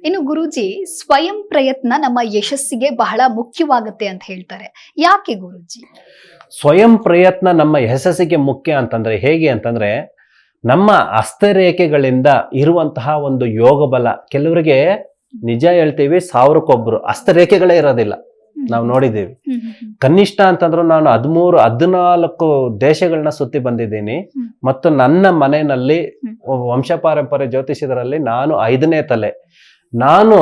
ಇನ್ನು ಗುರೂಜಿ, ಸ್ವಯಂ ಪ್ರಯತ್ನ ನಮ್ಮ ಯಶಸ್ಸಿಗೆ ಬಹಳ ಮುಖ್ಯವಾಗುತ್ತೆ ಅಂತ ಹೇಳ್ತಾರೆ. ಯಾಕೆ ಗುರೂಜಿ? ಸ್ವಯಂ ಪ್ರಯತ್ನ ನಮ್ಮ ಯಶಸ್ಸಿಗೆ ಮುಖ್ಯ ಅಂತಂದ್ರೆ ಹೇಗೆ ಅಂತಂದ್ರೆ, ನಮ್ಮ ಹಸ್ತರೇಖೆಗಳಿಂದ ಇರುವಂತಹ ಒಂದು ಯೋಗ ಬಲ. ಕೆಲವರಿಗೆ ನಿಜ ಹೇಳ್ತೀವಿ, 1000ಕ್ಕೊಬ್ರು ಹಸ್ತರೇಖೆಗಳೇ ಇರೋದಿಲ್ಲ. ನಾವು ನೋಡಿದ್ದೀವಿ. ಕನಿಷ್ಠ ಅಂತಂದ್ರು ನಾನು 13-14 ದೇಶಗಳನ್ನ ಸುತ್ತಿ ಬಂದಿದ್ದೀನಿ. ಮತ್ತು ನನ್ನ ಮನೆಯಲ್ಲಿ ವಂಶ ಪಾರಂಪರ್ಯ ಜ್ಯೋತಿಷ್ಯದಲ್ಲಿ ನಾನು 5ನೇ ತಲೆ. ನಾನು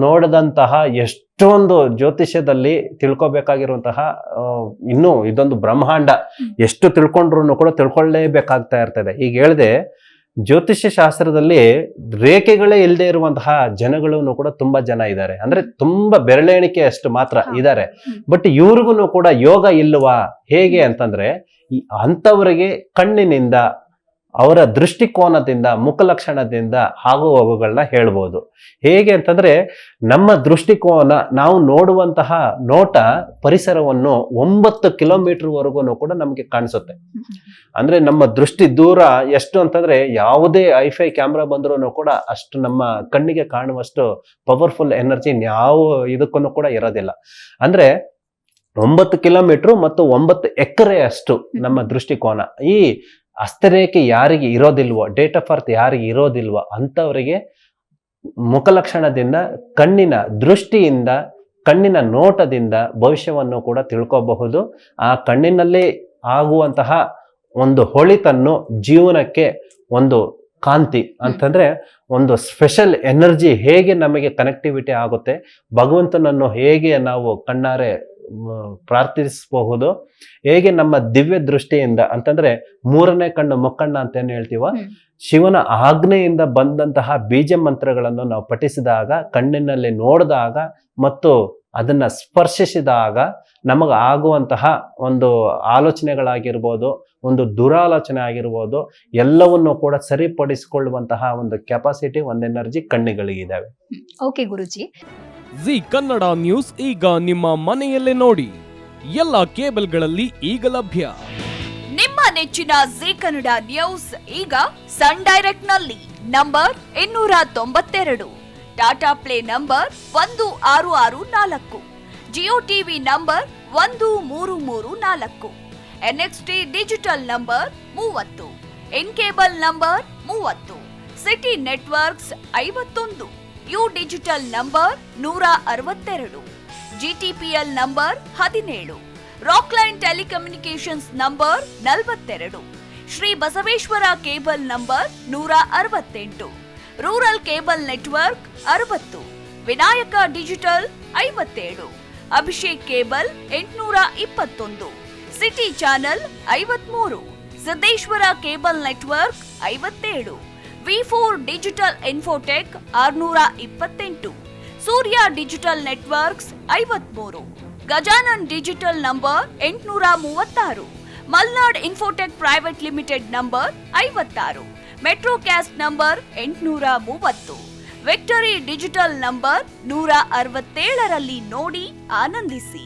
ನೋಡಿದಂತಹ ಎಷ್ಟೊಂದು ಜ್ಯೋತಿಷ್ಯದಲ್ಲಿ ತಿಳ್ಕೊಬೇಕಾಗಿರುವಂತಹ ಇನ್ನೂ ಇದೊಂದು ಬ್ರಹ್ಮಾಂಡ. ಎಷ್ಟು ತಿಳ್ಕೊಂಡ್ರು ಕೂಡ ತಿಳ್ಕೊಳ್ಳೇಬೇಕಾಗ್ತಾ ಇರ್ತದೆ. ಈಗ ಹೇಳ್ದೆ, ಜ್ಯೋತಿಷ್ಯ ಶಾಸ್ತ್ರದಲ್ಲಿ ರೇಖೆಗಳೇ ಇಲ್ಲದೆ ಇರುವಂತಹ ಜನಗಳು ಕೂಡ ತುಂಬಾ ಜನ ಇದ್ದಾರೆ. ಅಂದ್ರೆ ತುಂಬಾ ಬೆರಳೆಣಿಕೆ ಅಷ್ಟು ಮಾತ್ರ ಇದ್ದಾರೆ. ಬಟ್ ಇವ್ರಿಗೂ ಕೂಡ ಯೋಗ ಇಲ್ವಾ? ಹೇಗೆ ಅಂತಂದ್ರೆ, ಅಂಥವರಿಗೆ ಕಣ್ಣಿನಿಂದ, ಅವರ ದೃಷ್ಟಿಕೋನದಿಂದ, ಮುಖಲಕ್ಷಣದಿಂದ ಆಗುವವುಗಳನ್ನ ಹೇಳ್ಬೋದು. ಹೇಗೆ ಅಂತಂದ್ರೆ, ನಮ್ಮ ದೃಷ್ಟಿಕೋನ, ನಾವು ನೋಡುವಂತಹ ನೋಟ ಪರಿಸರವನ್ನು 9 ಕಿಲೋಮೀಟರ್ ವರೆಗೂ ಕೂಡ ನಮಗೆ ಕಾಣಿಸುತ್ತೆ. ಅಂದ್ರೆ ನಮ್ಮ ದೃಷ್ಟಿ ದೂರ ಎಷ್ಟು ಅಂತಂದ್ರೆ, ಯಾವುದೇ ಐಫೈ ಕ್ಯಾಮ್ರಾ ಬಂದ್ರೂ ಕೂಡ ಅಷ್ಟು ನಮ್ಮ ಕಣ್ಣಿಗೆ ಕಾಣುವಷ್ಟು ಪವರ್ಫುಲ್ ಎನರ್ಜಿ ಯಾವ ಇದಕ್ಕೂ ಕೂಡ ಇರೋದಿಲ್ಲ. ಅಂದ್ರೆ 9 ಕಿಲೋಮೀಟರ್ ಮತ್ತು 9 ಎಕರೆ ಅಷ್ಟು ನಮ್ಮ ದೃಷ್ಟಿಕೋನ. ಈ ಹಸ್ತರೇಖೆ ಯಾರಿಗೆ ಇರೋದಿಲ್ವೋ, ಡೇಟ್ ಆಫ್ ಬರ್ತ್ ಯಾರಿಗೆ ಇರೋದಿಲ್ವೋ ಅಂಥವರಿಗೆ ಮುಖಲಕ್ಷಣದಿಂದ, ಕಣ್ಣಿನ ದೃಷ್ಟಿಯಿಂದ, ಕಣ್ಣಿನ ನೋಟದಿಂದ ಭವಿಷ್ಯವನ್ನು ಕೂಡ ತಿಳ್ಕೋಬಹುದು. ಆ ಕಣ್ಣಿನಲ್ಲಿ ಆಗುವಂತಹ ಒಂದು ಹೊಳಿತನ್ನು ಜೀವನಕ್ಕೆ ಒಂದು ಕಾಂತಿ ಅಂತಂದ್ರೆ, ಒಂದು ಸ್ಪೆಷಲ್ ಎನರ್ಜಿ ಹೇಗೆ ನಮಗೆ ಕನೆಕ್ಟಿವಿಟಿ ಆಗುತ್ತೆ, ಭಗವಂತನನ್ನು ಹೇಗೆ ನಾವು ಕಣ್ಣಾರೆ ಪ್ರಾರ್ಥಿಸಬಹುದು, ಹೇಗೆ ನಮ್ಮ ದಿವ್ಯ ದೃಷ್ಟಿಯಿಂದ ಅಂತಂದ್ರೆ 3ನೇ ಕಣ್ಣು ಮುಕ್ಕಣ್ಣ ಅಂತ ಏನ್ ಹೇಳ್ತೀವ, ಶಿವನ ಆಜ್ಞೆಯಿಂದ ಬಂದಂತಹ ಬೀಜ ಮಂತ್ರಗಳನ್ನು ನಾವು ಪಠಿಸಿದಾಗ, ಕಣ್ಣಿನಲ್ಲಿ ನೋಡಿದಾಗ ಮತ್ತು ಅದನ್ನ ಸ್ಪರ್ಶಿಸಿದಾಗ ನಮಗ ಆಗುವಂತಹ ಒಂದು ಆಲೋಚನೆಗಳಾಗಿರ್ಬೋದು, ಒಂದು ದುರಾಲೋಚನೆ ಆಗಿರ್ಬೋದು, ಎಲ್ಲವನ್ನು ಕೂಡ ಸರಿಪಡಿಸಿಕೊಳ್ಳುವಂತಹ ಒಂದು ಕೆಪಾಸಿಟಿ, ಒಂದು ಎನರ್ಜಿ ಕಣ್ಣಿಗಳಿಗಿದ್ದಾವೆ. ಓಕೆ ಗುರುಜಿ. ಜಿ ಕನ್ನಡ ನ್ಯೂಸ್ ಈಗ ನಿಮ್ಮ ಮನೆಯಲ್ಲೇ ನೋಡಿ. ಎಲ್ಲ ಕೇಬಲ್ಗಳಲ್ಲಿ ಈಗ ಲಭ್ಯ. ನಿಮ್ಮ ನೆಚ್ಚಿನ ಜಿ ಕನ್ನಡ ನ್ಯೂಸ್ ಈಗ ಸನ್ ಡೈರೆಕ್ಟ್ ನಲ್ಲಿ number 292, Tata play number 1664, Jio TV number 1334, NXT digital number 30, in cable number 30, city networks 51, U digital number 162, GTPL number 17, Rockline telecommunications number 42, Shri Basaveshwara cable number 168, rural cable network 60, Vinayaka digital 57, Abhishek cable 821, city channel 53, Siddeshwara cable network 57, V4 digital Infotech 628, Surya digital networks 53, Gajanan digital number 836, Malnad infotech private limited number 56, Metrocast number 830, Victory digital number 167ರಲ್ಲಿ ನೋಡಿ ಆನಂದಿಸಿ.